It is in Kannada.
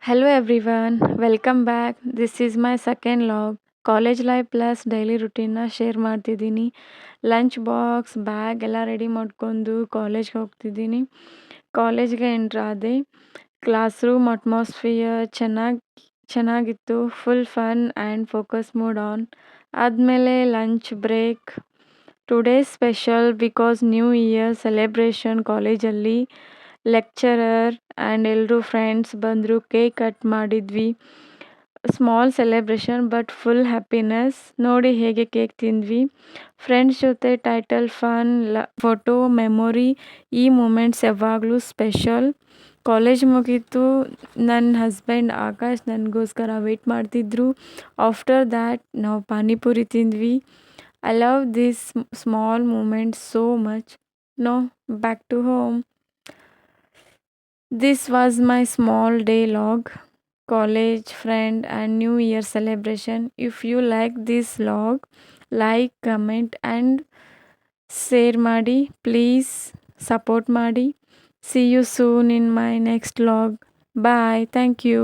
Hello everyone, welcome back. This is my second log. College life plus daily ರುಟೀನ್ನ ಶೇರ್ ಮಾಡ್ತಿದ್ದೀನಿ. ಲಂಚ್ ಬಾಕ್ಸ್ ಬ್ಯಾಗ್ ಎಲ್ಲ ರೆಡಿ ಮಾಡ್ಕೊಂಡು ಕಾಲೇಜ್ಗೆ ಹೋಗ್ತಿದ್ದೀನಿ. ಕಾಲೇಜ್ಗೆ ಎಂಟ್ರಾದೆ. ಕ್ಲಾಸ್ ರೂಮ್ ಅಟ್ಮಾಸ್ಫಿಯರ್ ಚೆನ್ನಾಗಿತ್ತು. Full fun and focus mood on. ಆದಮೇಲೆ lunch break. Today special because new year celebration ಕಾಲೇಜಲ್ಲಿ. ಲೆಕ್ಚರರ್ ಆ್ಯಂಡ್ ಎಲ್ಲರೂ ಫ್ರೆಂಡ್ಸ್ ಬಂದರು. ಕೇಕ್ ಕಟ್ ಮಾಡಿದ್ವಿ. Small celebration but full happiness. ನೋಡಿ ಹೇಗೆ ಕೇಕ್ ತಿಂದ್ವಿ. ಫ್ರೆಂಡ್ಸ್ ಜೊತೆ ಟೈಟಲ್ ಫನ್ ಫೋಟೋ ಮೆಮೊರಿ. ಈ ಮೂಮೆಂಟ್ಸ್ ಯಾವಾಗಲೂ ಸ್ಪೆಷಲ್. ಕಾಲೇಜ್ ಮುಗೀತು. ನನ್ನ ಹಸ್ಬೆಂಡ್ ಆಕಾಶ್ ನನಗೋಸ್ಕರ ವೆಯ್ಟ್ ಮಾಡ್ತಿದ್ರು. ಆಫ್ಟರ್ ದ್ಯಾಟ್ ನಾವು ಪಾನಿಪುರಿ ತಿಂದ್ವಿ. I love this small moments so much. No back to home. This was my small day log, college, friend, and New Year celebration. If you like this log, like, comment, and share ಮಾಡಿ. Please support ಮಾಡಿ. See you soon in my next log. Bye. Thank you.